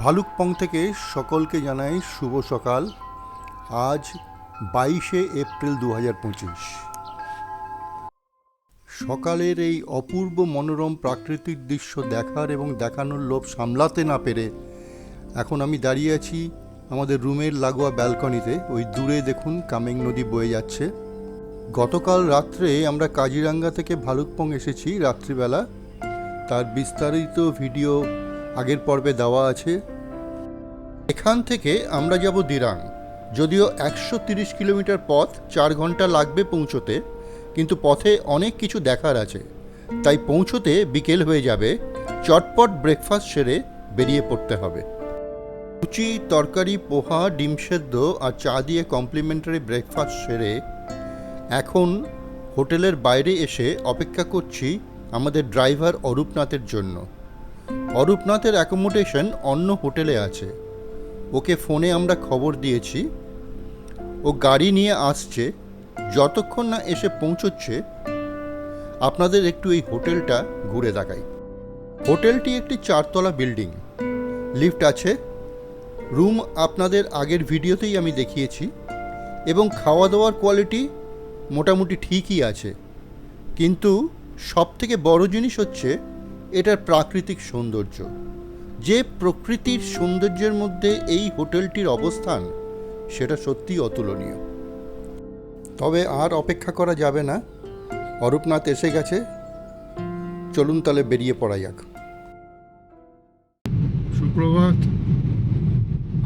ভালুকপং থেকে সকলকে জানাই শুভ সকাল। আজ 22শে এপ্রিল 2025। সকালের এই অপূর্ব মনোরম প্রাকৃতিক দৃশ্য দেখার এবং দেখানোর লোভ সামলাতে না পেরে এখন আমি দাঁড়িয়ে আছি আমাদের রুমের লাগোয়া ব্যালকনিতে। ওই দূরে দেখুন কামেং নদী বয়ে যাচ্ছে। গতকাল রাত্রে আমরা কাজিরাঙ্গা থেকে ভালুকপং এসেছি রাত্রিবেলা। তার বিস্তারিত ভিডিও আগের পর্বে দেওয়া আছে। এখান থেকে আমরা যাব দিরাং। যদিও 130 কিলোমিটার পথ, 4 ঘন্টা লাগবে পৌঁছোতে, কিন্তু পথে অনেক কিছু দেখার আছে। তাই পৌঁছোতে বিকেল হয়ে যাবে। চটপট ব্রেকফাস্ট সেরে বেরিয়ে পড়তে হবে। লুচি, তরকারি, পোহা, ডিম সেদ্ধ আর চা দিয়ে কমপ্লিমেন্টারি ব্রেকফাস্ট সেরে এখন হোটেলের বাইরে এসে অপেক্ষা করছি আমাদের ড্রাইভার অরূপনাথের জন্য। অরূপনাথের অ্যাকোমোডেশন অন্য হোটেলে আছে। ওকে ফোনে আমরা খবর দিয়েছি, ও গাড়ি নিয়ে আসছে। যতক্ষণ না এসে পৌঁছচ্ছে আপনাদের একটু এই হোটেলটা ঘুরে দেখাই। হোটেলটি একটি 4 তলা বিল্ডিং, লিফট আছে। রুম আপনাদের আগের ভিডিওতেই আমি দেখিয়েছি এবং খাওয়া দাওয়ার কোয়ালিটি মোটামুটি ঠিকই আছে। কিন্তু সবথেকে বড় জিনিস হচ্ছে এটার প্রাকৃতিক সৌন্দর্য। যে প্রকৃতির সৌন্দর্যের মধ্যে এই হোটেলটির অবস্থান, সেটা সত্যিই অতুলনীয়। তবে আর অপেক্ষা করা যাবে না, অরূপনাথ এসে গেছে। চলুন তাহলে বেরিয়ে পড়া যাক। সুপ্রভাত।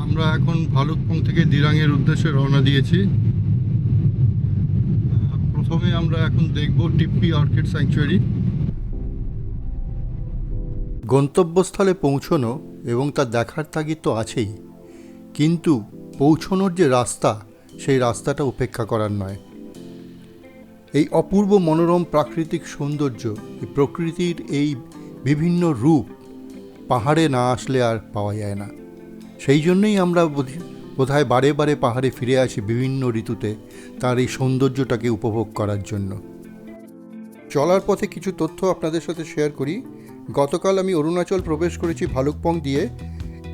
আমরা এখন ভালুকপং থেকে দিরাংয়ের উদ্দেশ্যে রওনা দিয়েছি। প্রথমে আমরা এখন দেখব টিপ্পি অর্কিড স্যাংচুয়ারি। গন্তব্যস্থলে পৌঁছনো এবং তা দেখার তাগিদ তো আছেই, কিন্তু পৌঁছনোর যে রাস্তা, সেই রাস্তাটা উপেক্ষা করার নয়। এই অপূর্ব মনোরম প্রাকৃতিক সৌন্দর্য, এই প্রকৃতির এই বিভিন্ন রূপ পাহাড়ে না আসলে আর পাওয়া যায় না। সেই জন্যই আমরা বোধহয় বারে বারে পাহাড়ে ফিরে আসি বিভিন্ন ঋতুতে, তার এই সৌন্দর্যটাকে উপভোগ করার জন্য। চলার পথে কিছু তথ্য আপনাদের সাথে শেয়ার করি। গতকাল আমি অরুণাচল প্রবেশ করেছি ভালুকপং দিয়ে,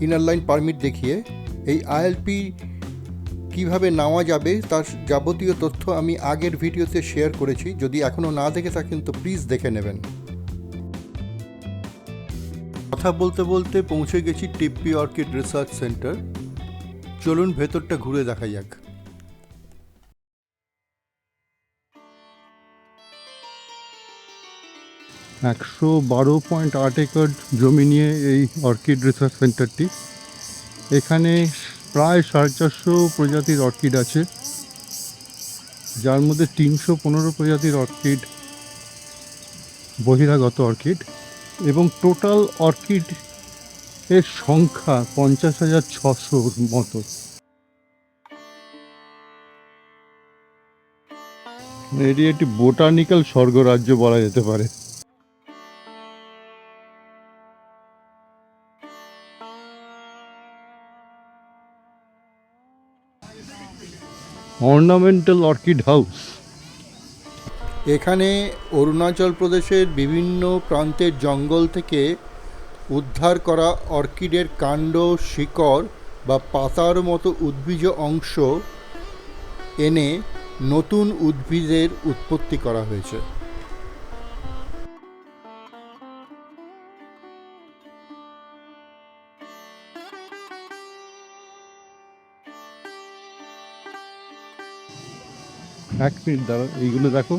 ইনার লাইন পারমিট দেখিয়ে। এই আইএলপি কিভাবে নেওয়া যাবে তার যাবতীয় তথ্য আমি আগের ভিডিওতে শেয়ার করেছি। যদি এখনও না দেখে থাকেন তো প্লিজ দেখে নেবেন। কথা বলতে বলতে পৌঁছে গেছি টিপ্পি অর্কিড রিসার্চ সেন্টার। চলুন ভেতরটা ঘুরে দেখা যাক। 112.8 একর জমি নিয়ে এই অর্কিড রিসার্চ সেন্টারটি। এখানে প্রায় 450 প্রজাতির অর্কিড আছে, যার মধ্যে 315 প্রজাতির অর্কিড বহিরাগত অর্কিড, এবং টোটাল অর্কিড এর সংখ্যা 50,600 মতো। এটি একটি বোটানিক্যাল স্বর্গরাজ্য বলা যেতে পারে। Ornamental orchid house. এখানে অরুণাচল প্রদেশের বিভিন্ন প্রান্তের জঙ্গল থেকে উদ্ধার করা অর্কিডের কাণ্ড, শিকড় বা পাতার মতো উদ্ভিজ অংশ এনে নতুন উদ্ভিদের উৎপত্তি করা হয়েছে। এক মিনিট দাঁড়া, এইগুলো দেখো।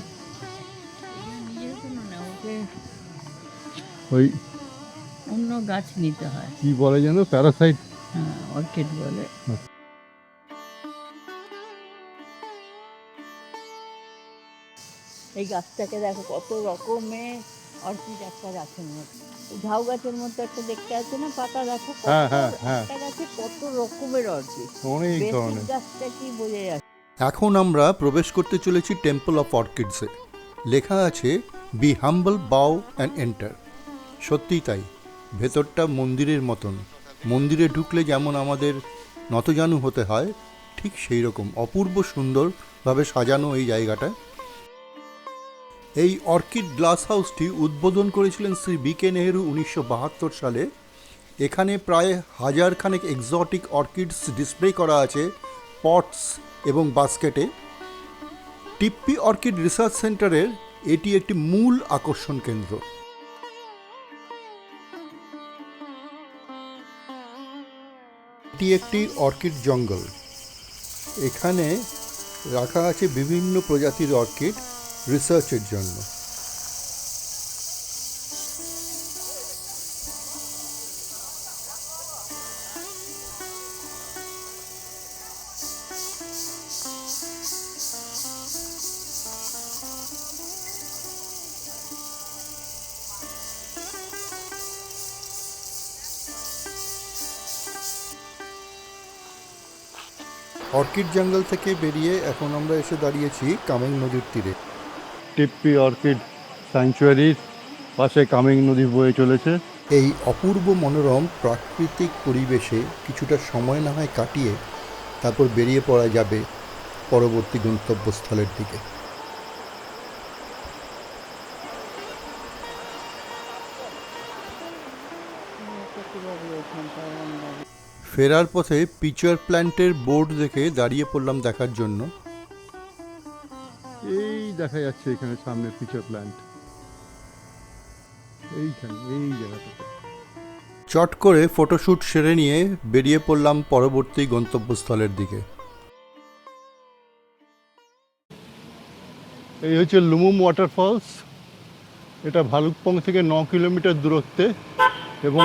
ওই অন্য গাছ নিতে হয়, কি বলে যেন, প্যারাসাইট। হ্যাঁ, অর্কিড বলে। এই গাছটাকে দেখো, কত রকমের অর্কিড একটা গাছের মধ্যে। ঝাউ গাছের মধ্যে একটা দেখতে আছে না, পাতা দেখো, একটা গাছে কত রকমের অর্কিড, অনেক ধরনের। গাছটা কি বোঝা যাচ্ছে। এখন আমরা প্রবেশ করতে চলেছি টেম্পল অফ অর্কিডসে। লেখা আছে be humble, bow and enter. সত্যিই তাই, ভেতরটা মন্দিরের মতন। মন্দিরে ঢুকলে যেমন আমাদের নতজানু হতে হয়, ঠিক সেই রকম অপূর্ব সুন্দরভাবে সাজানো এই জায়গাটা। এই অর্কিড গ্লাস হাউসটি উদ্বোধন করেছিলেন শ্রী বি কে নেহেরু 1972 সালে। এখানে প্রায় 1000 খানেক এক্সোটিক অর্কিডস ডিসপ্লে করা আছে পটস এবং বাস্কেটে। টিপ্পি অর্কিড রিসার্চ সেন্টারের এটি একটি মূল আকর্ষণ কেন্দ্র। এটি একটি অর্কিড জঙ্গল। এখানে রাখা আছে বিভিন্ন প্রজাতির অর্কিড রিসার্চের জন্য। অর্কিড জঙ্গল থেকে বেরিয়ে এখন আমরা এসে দাঁড়িয়েছি কামেং নদীর তীরে। টিপ্পি অর্কিড স্যাংচুয়ারির পাশে কামেং নদী বয়ে চলেছে। এই অপূর্ব মনোরম প্রাকৃতিক পরিবেশে কিছুটা সময় না হয় কাটিয়ে তারপর বেরিয়ে পড়া যাবে পরবর্তী গন্তব্যস্থলের দিকে। ফেরার পথে পিচার প্ল্যান্টের বোর্ড দেখে দাঁড়িয়ে পড়লাম দেখার জন্য। এই দেখা যাচ্ছে এখানে সামনে পিচার প্ল্যান্ট, এইখানে এই জায়গাটাতে। চট করে ফটোশ্যুট সেরে নিয়ে বেরিয়ে পড়লাম পরবর্তী গন্তব্যস্থলের দিকে। এই হচ্ছে লুমুম ওয়াটারফলস। এটা ভালুকপং থেকে 9 কিলোমিটার দূরত্বে এবং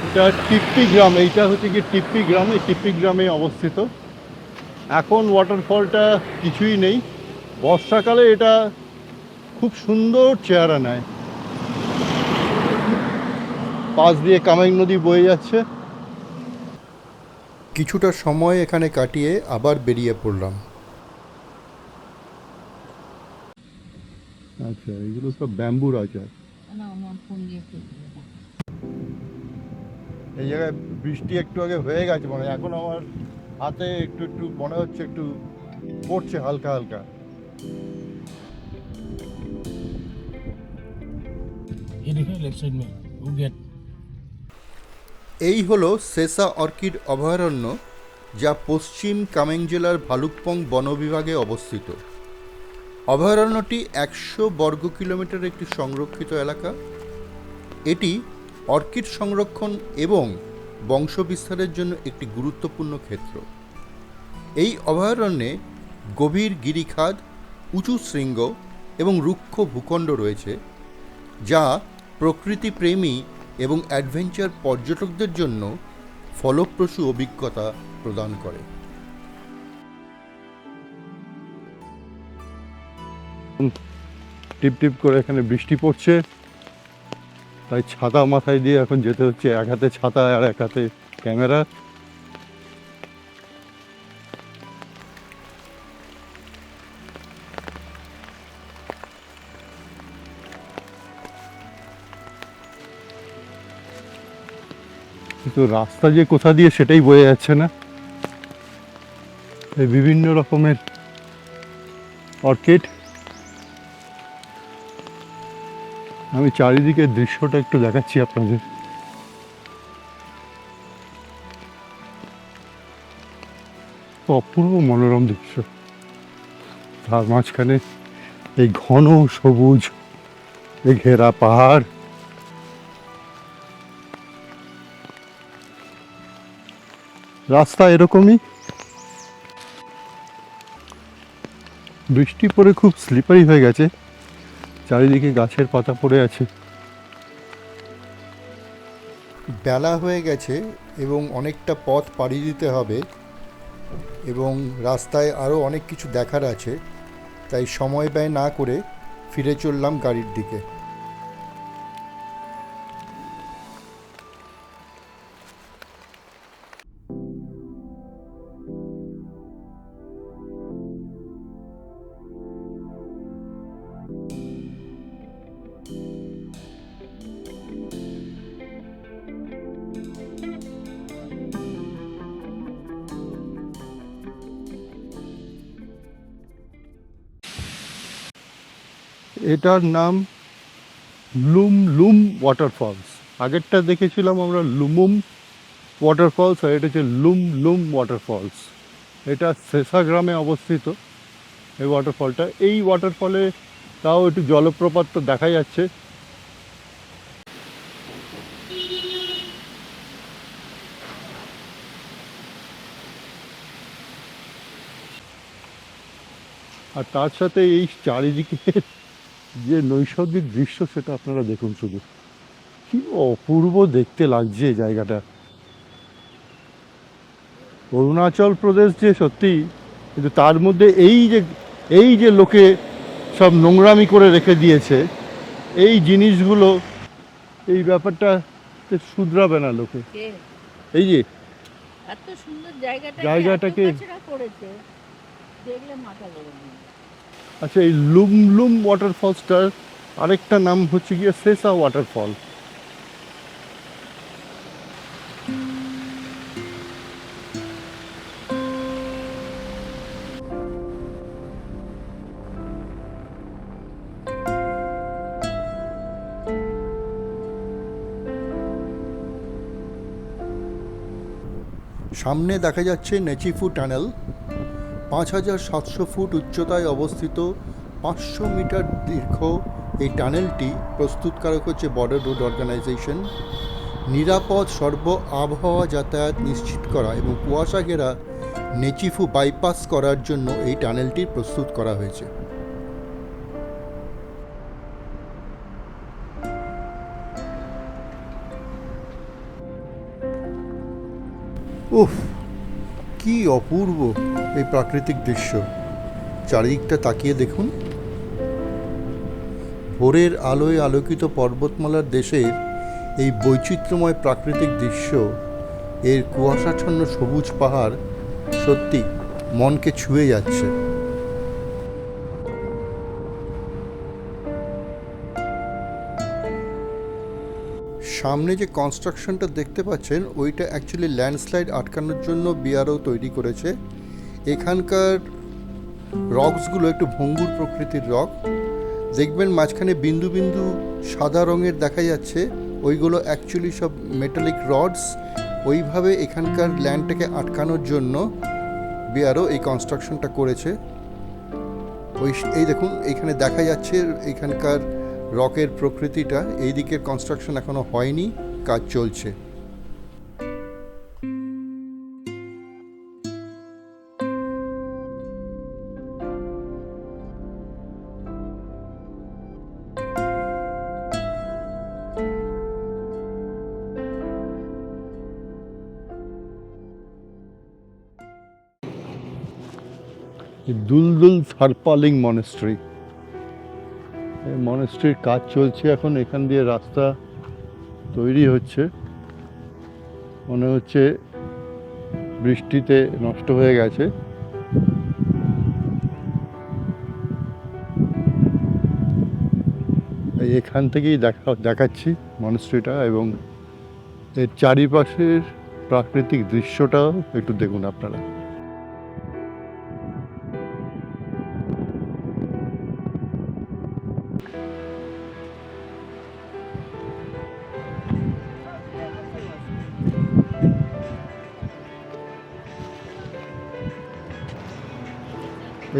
এটা টিপ্পি গ্রাম। এইটা হচ্ছে কি টিপ্পি গ্রাম, এই টিপ্পি গ্রামে অবস্থিত। এখন ওয়াটারফলটা কিছুই নেই, বর্ষাকালে এটা খুব সুন্দর চেহারা নেয়। পাশ দিয়ে কামেং নদী বয়ে যাচ্ছে। কিছুটা সময় এখানে কাটিয়ে আবার বেরিয়ে পড়লাম। আচ্ছা, এগুলো সব ব্যাম্বুর আচার। এই জায়গায় বৃষ্টি একটু আগে হয়ে গেছে মনে হয়, এখন আমার হাতে একটু একটু মনে হচ্ছে একটু পড়ছে হালকা হালকা। এই হলো সেসা অর্কিড অভয়ারণ্য, যা পশ্চিম কামেং জেলার ভালুকপং বন বিভাগে অবস্থিত। অভয়ারণ্যটি 100 বর্গ কিলোমিটার একটি সংরক্ষিত এলাকা। এটি অর্কিড সংরক্ষণ এবং বংশবিস্তারের জন্য একটি গুরুত্বপূর্ণ ক্ষেত্র। এই অভয়ারণ্যে গভীর গিরিখাদ, উঁচু শৃঙ্গ এবং রুক্ষ ভূখণ্ড রয়েছে, যা প্রকৃতিপ্রেমী এবং অ্যাডভেঞ্চার পর্যটকদের জন্য ফলপ্রসূ অভিজ্ঞতা প্রদান করে। টিপ টিপ করে এখানে বৃষ্টি পড়ছে, তাই ছাতা মাথায় দিয়ে এখন যেতে হচ্ছে। এক হাতে ছাতা আর এক হাতে ক্যামেরা। কিন্তু রাস্তা যে কোথা দিয়ে সেটাই বোঝা যাচ্ছে না। এই বিভিন্ন রকমের অর্কিড। আমি চারিদিকে দৃশ্যটা একটু দেখাচ্ছি আপনাদের। অপূর্ব মনোরম দৃশ্য, তার মাঝখানে এই ঘন সবুজ ঘেরা পাহাড়। রাস্তা এরকমই, বৃষ্টি পড়ে খুব স্লিপারি হয়ে গেছে, চারিদিকে গাছের পাতা পড়ে আছে। বেলা হয়ে গেছে এবং অনেকটা পথ পাড়ি দিতে হবে এবং রাস্তায় আরও অনেক কিছু দেখার আছে, তাই সময় ব্যয় না করে ফিরে চললাম গাড়ির দিকে। এটার নাম লুম লুম ওয়াটারফলস। আগেরটা দেখেছিলাম আমরা লুমুম ওয়াটারফলস, আর এটা হচ্ছে লুম লুম ওয়াটারফলস। এটা সেসা গ্রামে অবস্থিত এই ওয়াটারফলটা। এই ওয়াটারফলে তাও একটু জলপ্রপাত তো দেখা যাচ্ছে। আর তার সাথে এই চারিদিকে যে নৈসর্গিক দৃশ্য সেটা আপনারা দেখুন শুধু, কি অপূর্ব দেখতে লাগছে জায়গাটা। অরুণাচল প্রদেশ যে সত্যি, কিন্তু তার মধ্যে এই যে লোকে সব নোংরামি করে রেখে দিয়েছে, এই জিনিসগুলো, এই ব্যাপারটা শুধরাবে না লোকে। কে এই যে এত সুন্দর জায়গাটাকে জায়গাটাকে- এত কাছড়া করেছে, দেখলে মাথা গরম হয়ে যায়। আচ্ছা, এই লুমলুম ওয়াটারফলসটার আরেকটা নাম হচ্ছে গিয়ে সেসা ওয়াটারফল। সামনে দেখা যাচ্ছে নেচিফু টানেল। 5,700 ফুট উচ্চতায় অবস্থিত, 500 মিটার দীর্ঘ এই টানেলটি প্রস্তুতকারক হচ্ছে বর্ডার রোড অর্গানাইজেশন। নিরাপদ আবহাওয়া যাতায়াত নিশ্চিত করা এবং কুয়াশা ঘেরা নেচিফু বাইপাস করার জন্য এই টানেলটি প্রস্তুত করা হয়েছে। উফ, কি অপূর্ব এই প্রাকৃতিক দৃশ্য! চারিদিকটা তাকিয়ে দেখুন। ভোরের আলোয় আলোকিত পর্বতমালার দেশের এই বৈচিত্র্যময় প্রাকৃতিক দৃশ্য, এর কুয়াশাচ্ছন্ন সবুজ পাহাড় সত্যি মনকে ছুঁয়ে যাচ্ছে। সামনে যে কনস্ট্রাকশনটা দেখতে পাচ্ছেন, ওইটা অ্যাকচুয়ালি ল্যান্ডস্লাইড আটকানোর জন্য বিআরও তৈরি করেছে। এখানকার রকসগুলো একটু ভঙ্গুর প্রকৃতির রক। দেখবেন মাঝখানে বিন্দু বিন্দু সাদা রঙের দেখা যাচ্ছে, ওইগুলো অ্যাকচুয়ালি সব মেটালিক রডস। ওইভাবে এখানকার ল্যান্ডটাকে আটকানোর জন্য বিআরও এই কনস্ট্রাকশনটা করেছে। এই দেখুন, এখানে দেখা যাচ্ছে এখানকার রকের প্রকৃতিটা। এই দিকের কনস্ট্রাকশন এখনো হয়নি, কাজ চলছে। দুলদুল সারপালিং মনেস্ট্রি, এই মনেস্ট্রির কাজ চলছে এখন। এখান দিয়ে রাস্তা তৈরি হচ্ছে, মনে হচ্ছে বৃষ্টিতে নষ্ট হয়ে গেছে। এখান থেকেই দেখাচ্ছি মনেস্ট্রিটা, এবং এর চারিপাশের প্রাকৃতিক দৃশ্যটাও একটু দেখুন আপনারা।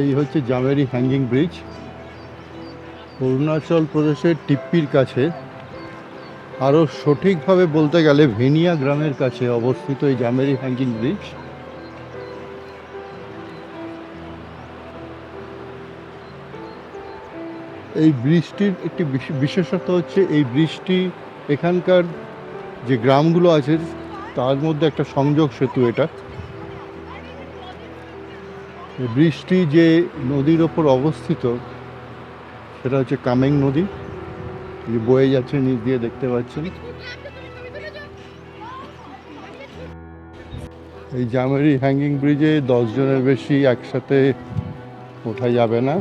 এই হচ্ছে জামেরি হ্যাঙ্গিং ব্রিজ, অরুণাচল প্রদেশের টিপ্পির কাছে, আরও সঠিকভাবে বলতে গেলে ভেনিয়া গ্রামের কাছে অবস্থিত এই জামেরি হ্যাঙ্গিং ব্রিজ। এই ব্রিজটির একটি বিশেষত্ব হচ্ছে, এই ব্রিজটি এখানকার যে গ্রামগুলো আছে তার মধ্যে একটা সংযোগ সেতু। এটা ব্রিজটি যে নদীর ওপর অবস্থিত সেটা হচ্ছে কামেং নদী, বয়ে যাচ্ছে নিচ দিয়ে, দেখতে পাচ্ছেন। এই জামেরি হ্যাঙ্গিং ব্রিজে 10 জনের বেশি একসাথে ওঠা যাবে না।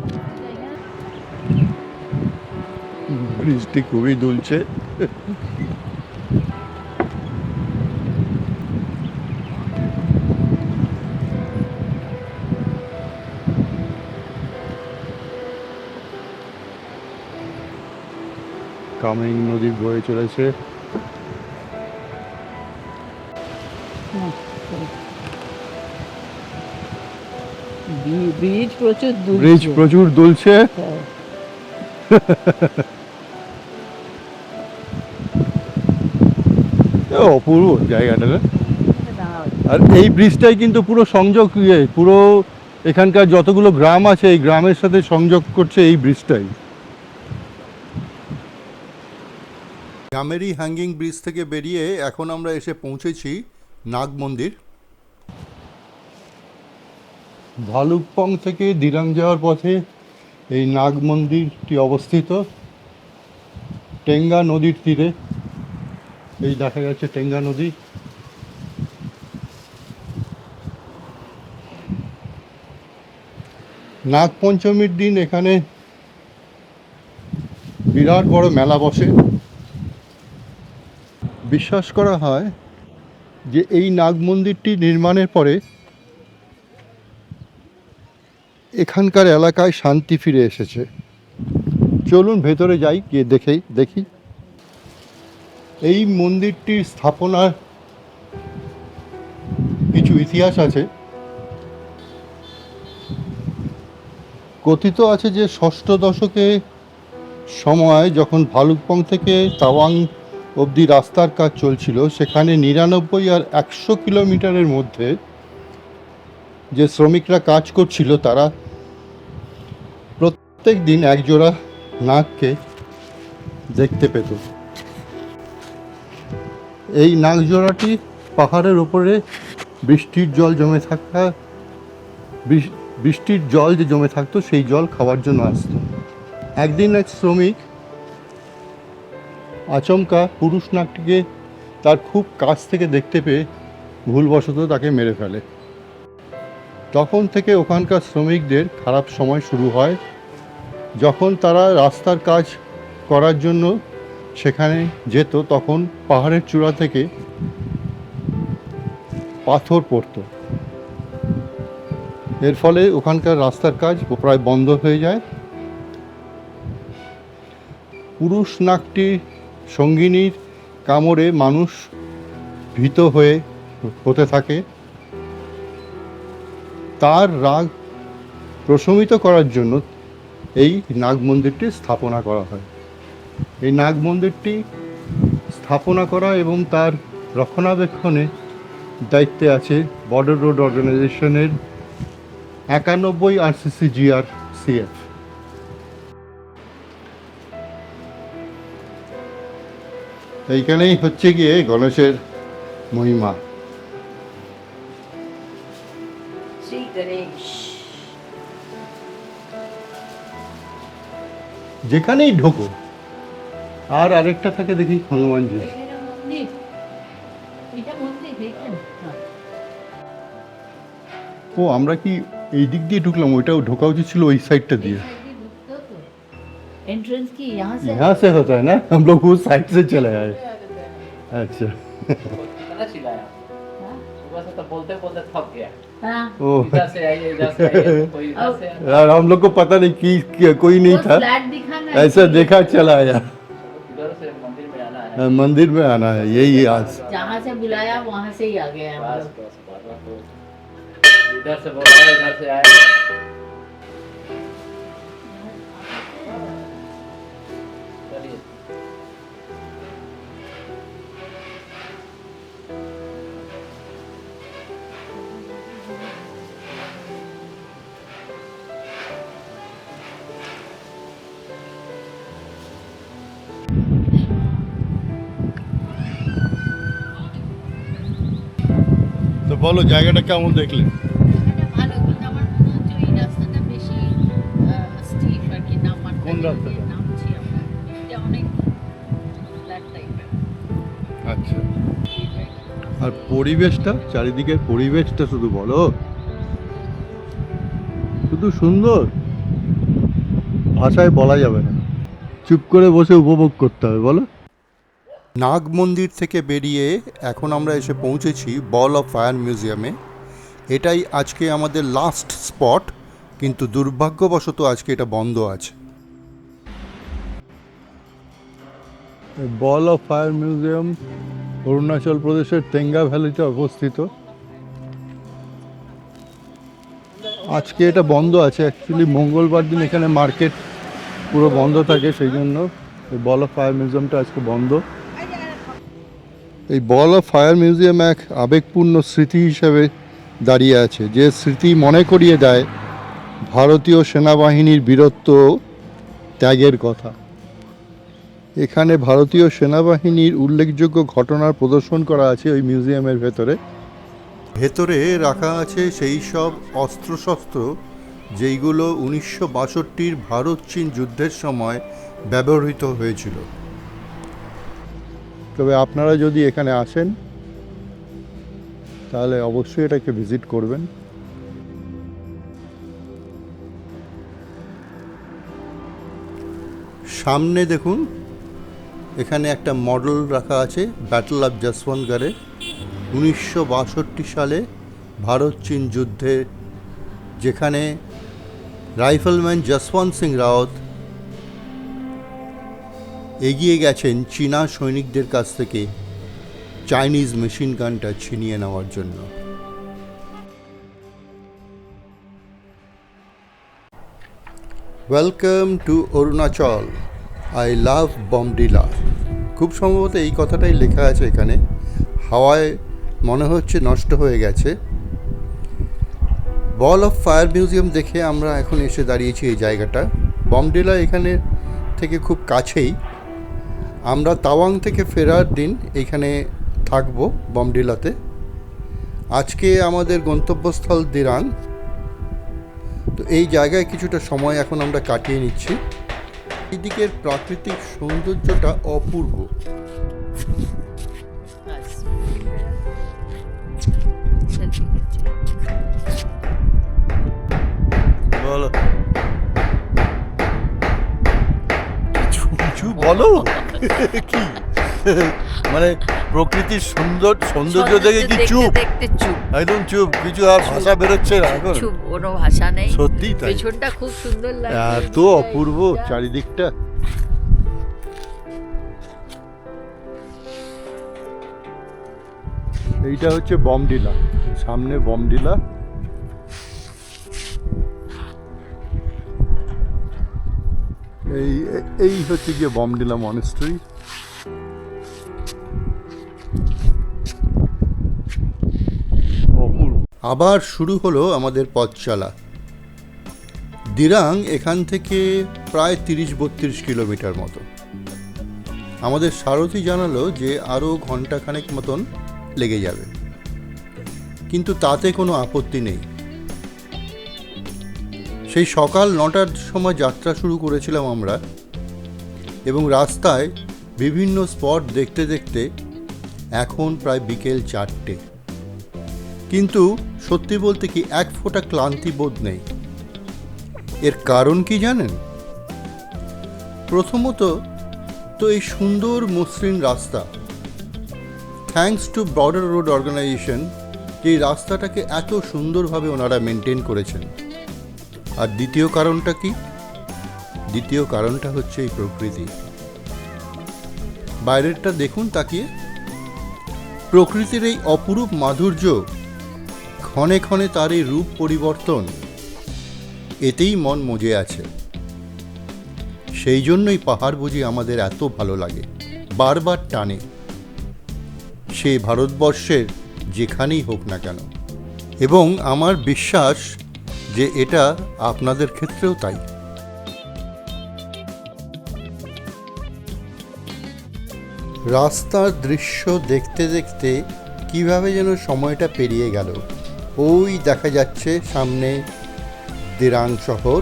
ব্রিজটি খুবই দুলছে। কামেং নদী বয়ে চলেছে না, ব্রিজ প্রচুর দূর। ব্রিজ প্রচুর দুলছে। অপূর্ব জায়গাটা না? আর এই ব্রিজটাই কিন্তু পুরো সংযোগ, পুরো এখানকার যতগুলো গ্রাম আছে এই গ্রামের সাথে সংযোগ করছে এই ব্রিজটাই। গ্রামেরই হ্যাঙ্গিং ব্রিজ থেকে বেরিয়ে এখন আমরা এসে পৌঁছেছি নাগ মন্দির। ভালুকপং থেকে দিরাং যাওয়ার পথে এই নাগ মন্দিরটি অবস্থিত, টেঙ্গা নদীর তীরে। এই দেখা যাচ্ছে টেঙ্গা নদী। নাগ পঞ্চমীর দিন এখানে বিরাট বড় মেলা বসে। বিশ্বাস করা হয় যে এই নাগ মন্দিরটি নির্মাণের পরে এখানকার এলাকায় শান্তি ফিরে এসেছে। চলুন ভেতরে যাই, গিয়ে দেখি। এই মন্দিরটির স্থাপনার কিছু ইতিহাস আছে। কথিত আছে যে ষষ্ঠ দশকে সময় যখন ভালুকপং থেকে তাওয়াং অবধি রাস্তার কাজ চলছিল, সেখানে 99 আর 100 কিলোমিটারের মধ্যে যে শ্রমিকরা কাজ করছিল তারা প্রত্যেক দিন একজোড়া নাগকে দেখতে পেত। এই নাগজোড়াটি পাহাড়ের উপরে বৃষ্টির জল জমে থাকতো, সেই জল খাওয়ার জন্য আসতো। একদিন এক শ্রমিক আচমকা পুরুষ নাগটিকে তার খুব কাছ থেকে দেখতে পেয়ে ভুলবশত তাকে মেরে ফেলে। তখন থেকে ওখানকার শ্রমিকদের খারাপ সময় শুরু হয়। যখন তারা রাস্তার কাজ করার জন্য সেখানে যেত, তখন পাহাড়ের চূড়া থেকে পাথর পড়তো। এর ফলে ওখানকার রাস্তার কাজ প্রায় বন্ধ হয়ে যায়। পুরুষ নাগটি সঙ্গিনীর কামড়ে মানুষ ভীত হতে থাকে। তার রাগ প্রশমিত করার জন্য এই নাগ মন্দিরটি স্থাপনা করা হয়। এই নাগ মন্দিরটি স্থাপনা করা এবং তার রক্ষণাবেক্ষণে দায়িত্বে আছে বর্ডার রোড অর্গানাইজেশনের 91 RCCGR-CF। এইখানেই হচ্ছে গিয়ে গণেশের মহিমা। শ্রী গণেশ। যেখানেই ঢোকো আর আরেকটা থাকে দেখি হনুমানজি। এটা মন্দির, এটা মন্দির দেখেন। ও আমরা কি এই দিক দিয়ে ঢুকলাম? ওইটাও ঢোকা উচিত ছিল ওই সাইডটা দিয়ে। एंट्रेंस की यहाँ से यहाँ से होता है ना, हम लोग उस साइड से चले आए। अच्छा कितना चिल्लाया सुबह से, तो बोलते बोलते थक गया। हाँ ओ इधर से आइए, इधर से आइए, कोई इधर से आया। यार हम लोग को पता नहीं कि कोई नहीं वो था, फ्लैट दिखाना है। ऐसा देखा चला आया। इधर से मंदिर में आना है। मंदिर में आना है, यही आज। जहाँ से बुलाया वहाँ से ही आ गए हम बस लोग। बस बस इधर से बोला, इधर से आया। चलिए তো বলো জায়গাটা কেমন দেখলে? এটা ভালো, কিন্তু আমার মনে হচ্ছে ওই রাস্তাটা বেশি স্টিফ আর কি, নামার কোন রাস্তাটা? নামছি আমরা, এটা অনেক ফ্ল্যাট টাইপের। আচ্ছা, আর পরিবেশটা, চারিদিকের পরিবেশটা শুধু বলো, শুধু সুন্দর, ভাষায় বলা যাবে না। চুপ করে বসে উপভোগ করতে হবে, বলো। নাগ মন্দির থেকে বেরিয়ে এখন আমরা এসে পৌঁছেছি বল অফ ফায়ার মিউজিয়ামে। এটাই আজকে আমাদের লাস্ট স্পট, কিন্তু দুর্ভাগ্যবশত আজকে এটা বন্ধ আছে। বল অফ ফায়ার মিউজিয়াম অরুণাচল প্রদেশের তেঙ্গা ভ্যালিতে অবস্থিত। আজকে এটা বন্ধ আছে, অ্যাকচুয়ালি মঙ্গলবার দিন এখানে মার্কেট পুরো বন্ধ থাকে, সেই জন্য এই বল অফ ফায়ার মিউজিয়ামটা আজকে বন্ধ। এই বল অফ ফায়ার মিউজিয়াম এক আবেগপূর্ণ স্মৃতি হিসেবে দাঁড়িয়ে আছে, যে স্মৃতি মনে করিয়ে দেয় ভারতীয় সেনাবাহিনীর বীরত্ব ও ত্যাগের কথা। এখানে ভারতীয় সেনাবাহিনীর উল্লেখযোগ্য ঘটনার প্রদর্শন করা আছে ওই মিউজিয়ামের ভেতরে। ভেতরে রাখা আছে সেই সব অস্ত্রশস্ত্র যেইগুলো 1962 ভারত চীন যুদ্ধের সময় ব্যবহৃত হয়েছিল। তবে আপনারা যদি এখানে আসেন তাহলে অবশ্যই এটাকে ভিজিট করবেন। সামনে দেখুন, এখানে একটা মডেল রাখা আছে ব্যাটল অফ যশবন্তগড়ের। 1962 সালে ভারত চীন যুদ্ধে যেখানে রাইফেলম্যান যশবন্ত সিং রাওয়াত এগিয়ে গেছেন চীনা সৈনিকদের কাছ থেকে চাইনিজ মেশিন গানটা ছিনিয়ে নেওয়ার জন্য। Welcome to Arunachal, I love Bomdila. খুব সম্ভবত এই কথাটাই লেখা আছে এখানে, হাওয়ায় মনে হচ্ছে নষ্ট হয়ে গেছে। বল অফ ফায়ার মিউজিয়াম দেখে আমরা এখন এসে দাঁড়িয়েছি এই জায়গাটা। বমডিলা এখানে থেকে খুব কাছেই। আমরা তাওয়াং থেকে ফেরার দিন এইখানে থাকবো বমডিলাতে। আজকে আমাদের গন্তব্যস্থল দিরাং। তো এই জায়গায় কিছুটা সময় এখন আমরা কাটিয়ে নিচ্ছি। এই দিকের প্রাকৃতিক সৌন্দর্যটা অপূর্ব। বলো কিছু বলো কি মানে প্রকৃতির সৌন্দর্য দেখে কি চুপ? দেখতে চুপ, একদম চুপ, কিছু আর ভাষা বেরোচ্ছে না এখন। চুপ, কোনো ভাষা নেই। সত্যি তাই, পেছনটা খুব সুন্দর লাগে, এত অপূর্ব চারিদিকটা। এইটা হচ্ছে বমডিলা, সামনে বমডিলা। এই হচ্ছে গিয়ে বমডিলা মনেস্ট্রি। আবার শুরু হলো আমাদের পথ চলা। দিরাং এখান থেকে প্রায় 30-32 কিলোমিটার মতো। আমাদের সারথি জানালো যে আরও ঘন্টাখানেক মতন লেগে যাবে, কিন্তু তাতে কোনো আপত্তি নেই। সেই সকাল 9টার সময় যাত্রা শুরু করেছিলাম আমরা, এবং রাস্তায় বিভিন্ন স্পট দেখতে দেখতে এখন প্রায় বিকেল 4টে। কিন্তু সত্যি বলতে কি এক ফোঁটা ক্লান্তি বোধ নেই। এর কারণ কি জানেন? প্রথমত তো এই সুন্দর মসৃণ রাস্তা, thanks to border road organisation, যে রাস্তাটাকে এত সুন্দরভাবে ওনারা মেনটেন করেছেন। আর দ্বিতীয় কারণটা কি? দ্বিতীয় কারণটা হচ্ছে এই প্রকৃতি। বাইরেরটা দেখুন তাকিয়ে, প্রকৃতির এই অপরূপ মাধুর্য, ক্ষণে ক্ষণে তার এই রূপ পরিবর্তন, এতেই মন মজে আছে। সেই জন্যই পাহাড় বুঝি আমাদের এত ভালো লাগে, বারবার টানে, সে ভারতবর্ষের যেখানেই হোক না কেন। এবং আমার বিশ্বাস যে এটা আপনাদের ক্ষেত্রেও তাই। রাস্তার দৃশ্য দেখতে দেখতে কিভাবে যেন সময়টা পেরিয়ে গেল। ওই দেখা যাচ্ছে সামনে দিরাং শহর।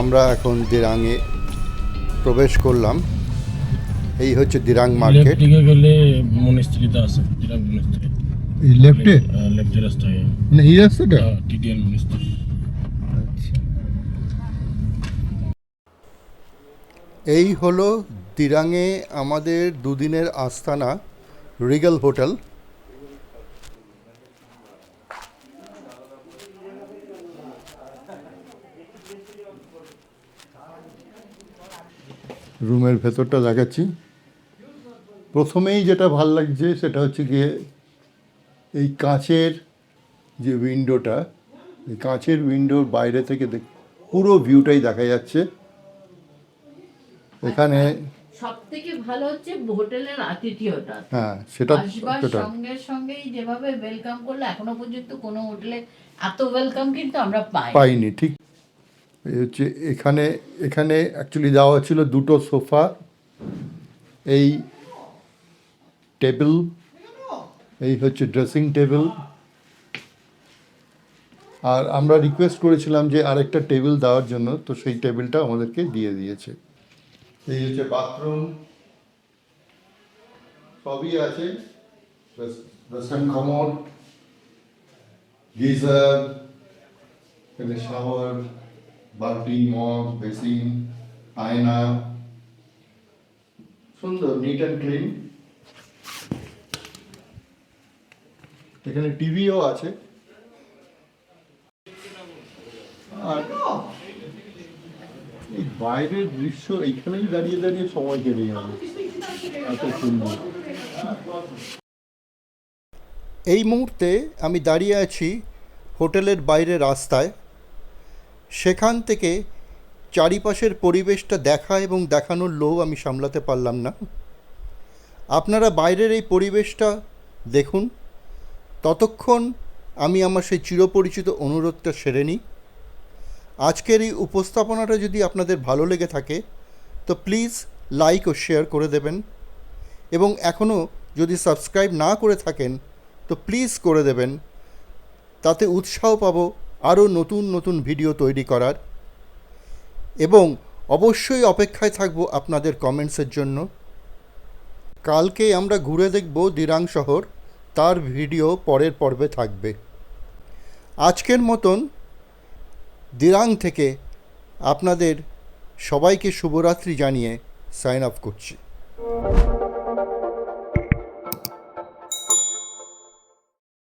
আমরা এখন দিরাংয়ে প্রবেশ করলাম। এই হচ্ছে দিরাং মার্কেট। দিকে গেলে মনিস্ট্রিটা আছে, দিরাং মনিস্ট্রি। এই লেফটে লেফটের রাস্তায়, না এই রাস্তাটা? TTN monastery. এই হলো দিরাংয়ে আমাদের দুদিনের আস্তানা রিগেল হোটেল। রুমের ভেতরটা দেখাচ্ছি। প্রথমেই যেটা ভাল লাগছে সেটা হচ্ছে গিয়ে এই কাঁচের যে উইন্ডোটা, এই কাঁচের উইন্ডোর বাইরে থেকে পুরো ভিউটাই দেখা যাচ্ছে। এখানে সব থেকে ভালো হচ্ছে হোটেলের আতিথেয়তা। হ্যাঁ সেটা আসবার সেটা সঙ্গে সঙ্গেই যেভাবে ওয়েলকাম করলো, এখনো পর্যন্ত কোনো হোটেলে এত ওয়েলকাম কিন্তু আমরা পাইনি। ঠিক এই হচ্ছে এখানে এখানে অ্যাকচুয়ালি দেওয়া ছিল দুটো সোফা, এই টেবিল, এই হচ্ছে ড্রেসিং টেবিল। আর আমরা রিকোয়েস্ট করেছিলাম যে আরেকটা টেবিল দেওয়ার জন্য, তো সেই টেবিলটা আমাদেরকে দিয়ে দিয়েছে। এই হচ্ছে বাথরুম, সবই আছে, ওয়েস্টার্ন কমোড, গিজার, এখানে শাওয়ার, বালতি, মগ, বেসিন, আয়না, সুন্দর নিট অ্যান্ড ক্লিন। এখানে টিভিও আছে। আর এই বাইরের দৃশ্য এইখানেই দাঁড়িয়ে দাঁড়িয়ে সময় কেটে যাবে, এত সুন্দর। এই মুহূর্তে আমি দাঁড়িয়ে আছি হোটেলের বাইরে রাস্তায়। সেখান থেকে চারিপাশের পরিবেশটা দেখা এবং দেখানোর লোভ আমি সামলাতে পারলাম না। আপনারা বাইরের এই পরিবেশটা দেখুন, ততক্ষণ আমি আমার সেই চিরপরিচিত অনুরোধটা সেরে নিই। আজকের এই উপস্থাপনাটা যদি আপনাদের ভালো লেগে থাকে তো প্লিজ লাইক ও শেয়ার করে দেবেন, এবং এখনও যদি সাবস্ক্রাইব না করে থাকেন তো প্লিজ করে দেবেন। তাতে উৎসাহ পাবো আরও নতুন নতুন ভিডিও তৈরি করার, এবং অবশ্যই অপেক্ষায় থাকবো আপনাদের কমেন্টসের জন্য। কালকে আমরা ঘুরে দেখব দিরাং শহর, তার ভিডিও পরের পর্বে থাকবে। আজকের মতন দিরাং থেকে আপনাদের সবাইকে শুভরাত্রি জানিয়ে সাইন অফ করছি।